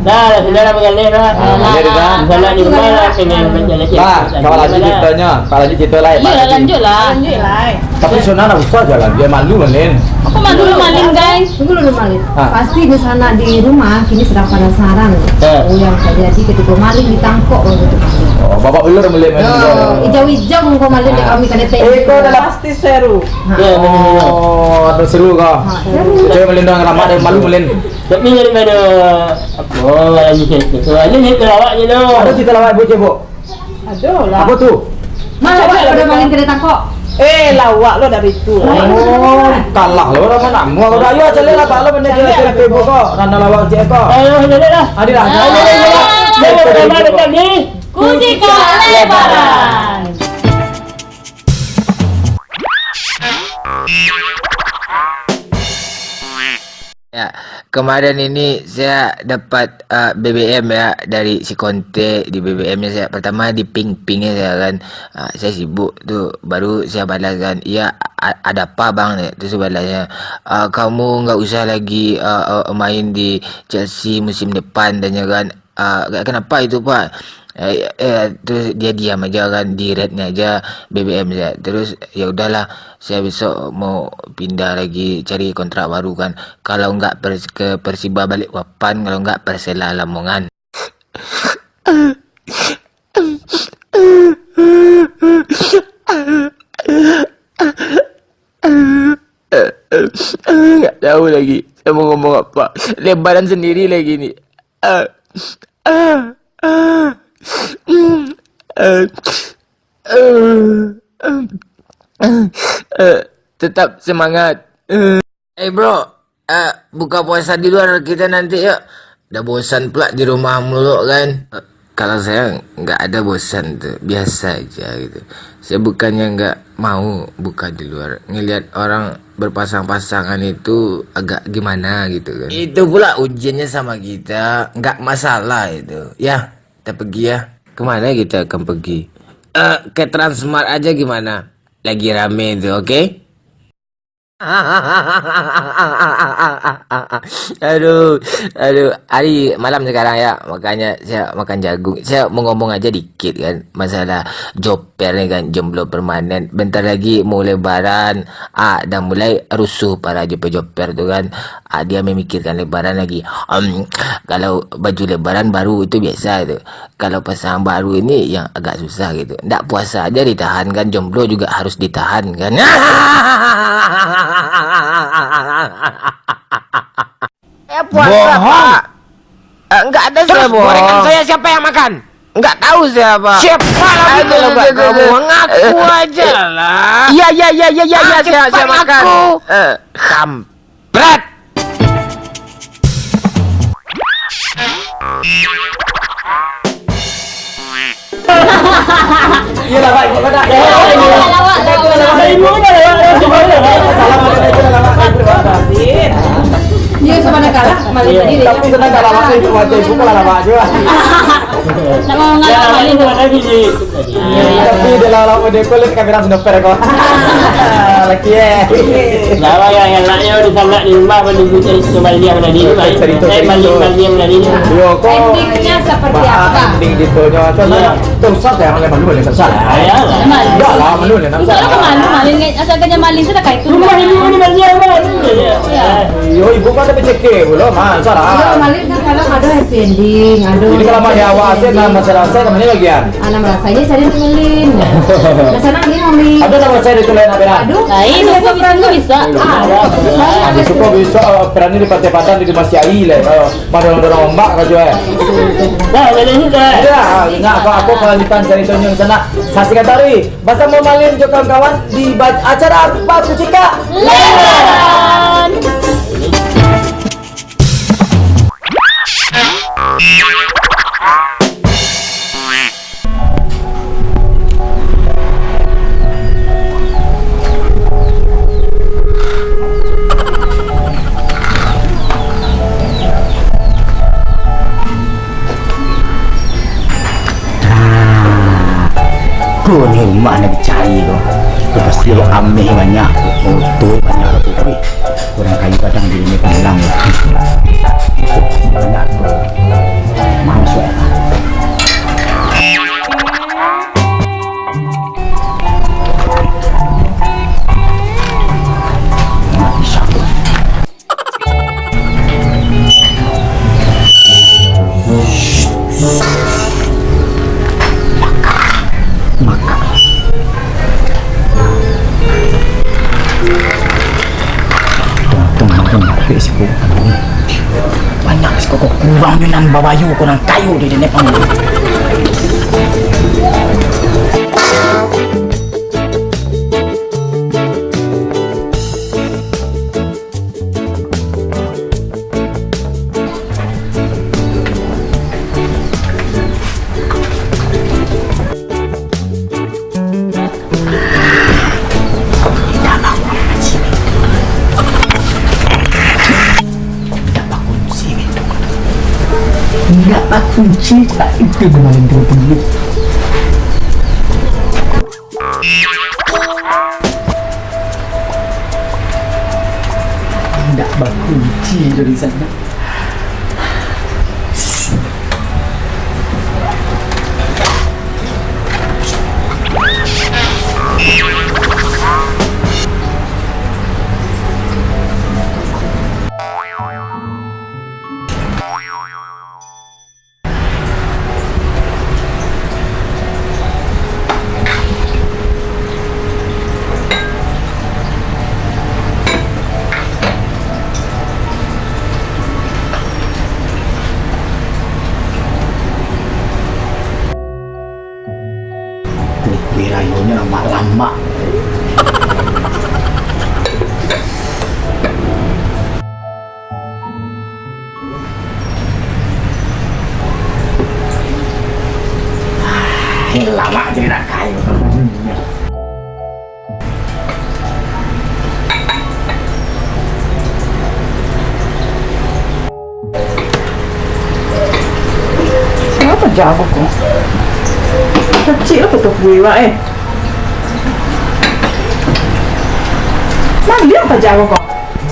Dah, sudah lah bergalih dah. Jadi dah. Salah di rumah lah pengen berjalan. Pak, kalau lanjut ceritanya, kalau lanjut cerita lain. Iya, lanjut lah. Tapi Sona nak usah jalan, dia malu Malin. Aku malu maling guys. Tunggu dulu Malin. Ah. Pasti di sana di rumah kini sedang penasaran. Oh yang terjadi ketika Malin ditangkap gitu. Oh, bapak belur Malin. Oh, hijau-hijau muka Malin di kami kan Kau adalah Pasti seru. Ya, Oh, ada seru kau. Cewek Malin dengan ramah dan malu Malin. tapi daripada apa lagi cerita soalnya ni kelawak je tu. Ada cerita lawak ibu cebok. Aduh lah. Apa tu? Mana pada Malin kena tangkap? Lawak lo dari itu. Oh, kalah lo orang mana? Mua kau ayo cale lah kalau benda cale cale ibu kau. Rana lawak cek kau. Ayo, dah dah. Ada dah. Jangan berlama dekat ni. Kucika lebaran. Ya, kemarin ini saya dapat BBM ya dari si Konte di BBM-nya saya. Pertama di ping-pingnya saya kan. Saya sibuk tu, baru saya balaskan. Ya, ada apa bang? Terus balasnya, kamu nggak usah lagi main di Chelsea musim depan dan kan. Kenapa itu pak? Terus dia diam aja kan, di rednya aja BBM saya. Terus ya udahlah, saya besok mau pindah lagi cari kontrak baru kan. Kalau enggak ke Persiba Balikpapan, kalau enggak Persela Lamongan. Enggak tahu lagi saya mau ngomong apa. Lebaran sendiri lagi nih. Tetap semangat. Bro, buka puasa di luar kita nanti yuk. Udah bosan pula di rumah mulu kan. Kalau saya nggak ada bosan tuh, biasa aja gitu. Saya bukannya nggak mau buka di luar, ngelihat orang berpasang-pasangan itu agak gimana gitu kan. Itu pula ujiannya sama kita, nggak masalah itu. Ya, kita pergi ya. Kemana kita akan pergi? Ke Transmart aja gimana? Lagi rame itu, oke? Aduh, hari malam sekarang ya, makanya saya makan jagung. Saya mau ngomong aja dikit kan, masalah joper nih kan, jomblo permanen. Bentar lagi mau lebaran, dan mulai rusuh para joper tuh kan. Dia memikirkan lebaran lagi. Kalau baju lebaran baru itu biasa itu. Kalau pasangan baru ini yang agak susah gitu. Nggak puasa aja ditahan kan, jomblo juga harus ditahan kan. Puasa pak. Enggak ada saya bohong. Gorengan saya siapa yang makan? Enggak tahu siapa. Siapa lagi kamu ngaku aja lah. Iya saya makan. Kampret. Iya lah Pak, gimana? Dia sama kalah Malin tadi. Tapi senang kalau lawak itu wajah ibu kalau lawak juga. Nak ngomong ngalah Malin tu. Tapi dia lawak dia kulit kamera snoper kok. Laki Lawak yang naknya di sana di rumah menunggu cerita Malia tadi. Saya Malia tadi. Yo kok. Endingnya seperti apa? Ending ditonya tu sah ya oleh malu ni sah. Ya lah. Enggak lah malu ni nak. Kalau malu Malin, asalkannya Malin sudah kait tu. Rumah ibu ni Malia mana? Yo ibu kan ada cekek belum, salah. Malin kan kadang ada happy ending, ada. Ini kalau mak Jawa saya nama saya kemana bagian? Anak rasanya cari Malin. Di sana ini Malin. Ada nama saya ditulis apa? Aduh, Lain, aku berani bisa. Ada suka bisa berani di pantai-pantai di Mas Yai lah. Kalau dorong ombak kau jual. Dah, jadi sudah. Ada, ingat aku kelanjutan cerita yang sana. Saksikan tadi bersama Malin juga kawan-kawan di acara apa Kucika Lebaran. Kau ni rumah nak dicari kau. Kau pasti lo ameh banyak, motor banyak lah tu. Tapi orang kayu kadang di ini kan hilang lah. Banyak kau. Masuk ya. Nggak bisa. Maka. Tunggu, sih kok. Banyak sih kok kurang dengan babayu kurang kayu di depan. Enggak pak kunci tak itu kemarin dulu. Enggak pak kunci dari sana. Wirayunya lama-lama. Ini lama jadi nak kayu. Siapa jago kok? Kecil apa tuh gue wak Maliang apa jago kok?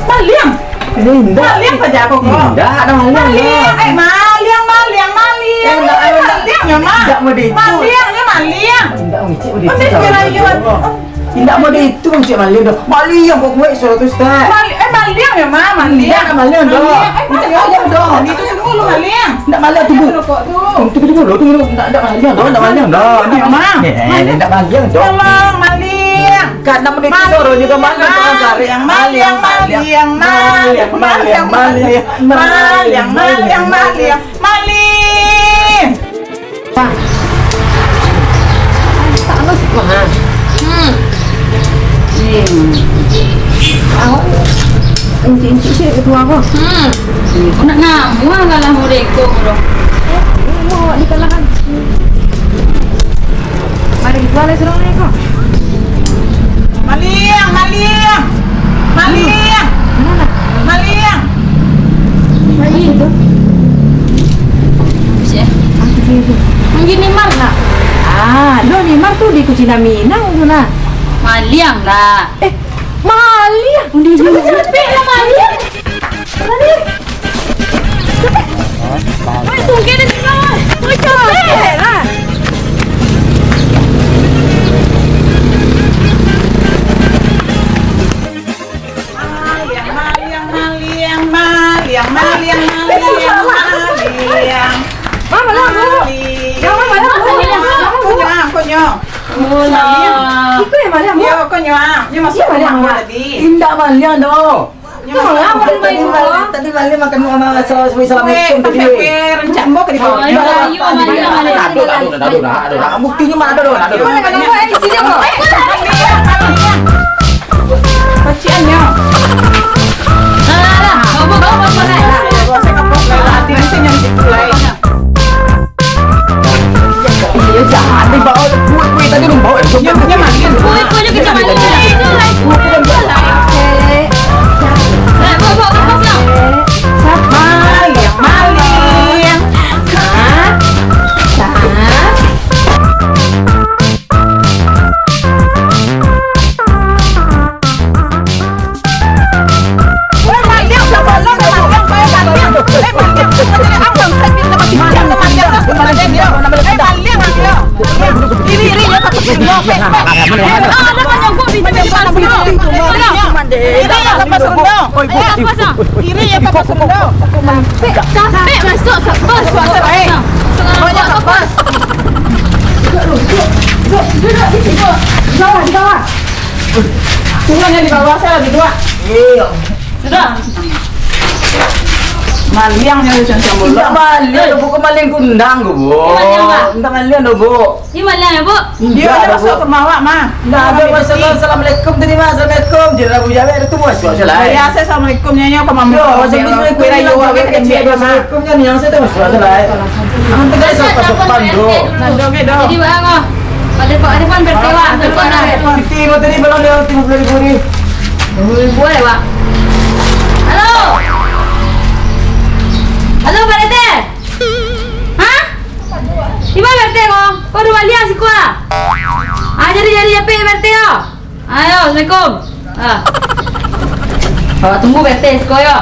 Maliang? Maliang apa jago kok? Enggak ada Maliang, Maliang ya mah. Tidak mau diitu. Maliang ya Maliang. Tidak mau diitu. Oh, ini wirayuan. Tidak mau diitu bang cik Maliang dah. Maliang kok gue suatu Ustaz. Maliang ya mah, Maliang. Tidak Maliang dah. Maliang dah. Itu dulu Maliang. Tidak Maliang tunggu. Tunggu dulu. Tidak Maliang dah. Tidak Maliang dah. Ya mah. Tidak Maliang dah. Tolong Maliang. Karena mau disuruh juga Maliang orang cari yang Maliang. Encik sih ketua aku. Aku nak ngamu lah mereka bro. Mau di kalangan. Mari kita balik serong ni kok. Maliang. Lagi itu. Siapa? Aku itu. Mungkin ni mar lah. Lo ni mar tu di Kucina Minang tu na. Maliang lah. Malia. Undi juga cepet lah Malia. Tunggu dia tengok. Cepet lah. Mama lah bu. Jangan malah bu. Konyo. Itu yang Malia bu. Yo konyo. Yo masuk rumah gua tadi. Tidak Maliang dah. Tadi Maliang makan sama Assalamualaikum tadi. Rencana mau ke di bawah. Aduh. Buktinya mana ada. Paciannya. Saya kapok hati saya nyari mulai. Iya jangan dibawa kue tadi belum bawa. Punya Maliang. Kue kita Maliang. Maliang. Kiri ya Papa Serendang. Sampai masuk bos. Banyak kapas. Duduk di situ. Di bawah. Tunggunya di bawah saya lagi dua. Iya. Sudah. Maliangnya udah campur. Tidak malian, bukan malian kundang, Bu. Tidak malian, Bu. Ini mana ya, Bu? Dia ada masuk ke mawak mah. Tidak ada masalah. Assalamualaikum tadi mas. Assalamualaikum. Jadi Abu Jawab itu bos. Ya saya assalamualaikumnya ke mama. Assalamualaikum. Assalamualaikum. Yang saya tahu masalah. Nanti guys sopan bro. Jadi bang, pada depan bertewa, bertewa. Timo tadi belum lewat 50.000. 20.000 ya, Pak. Halo. Halo, Pak Rete. Hah? Di mana Rete kok? Kau rumah liang sih kau? Jadi apa Rete yo? Ayo, assalamualaikum. Tunggu Rete kau yo.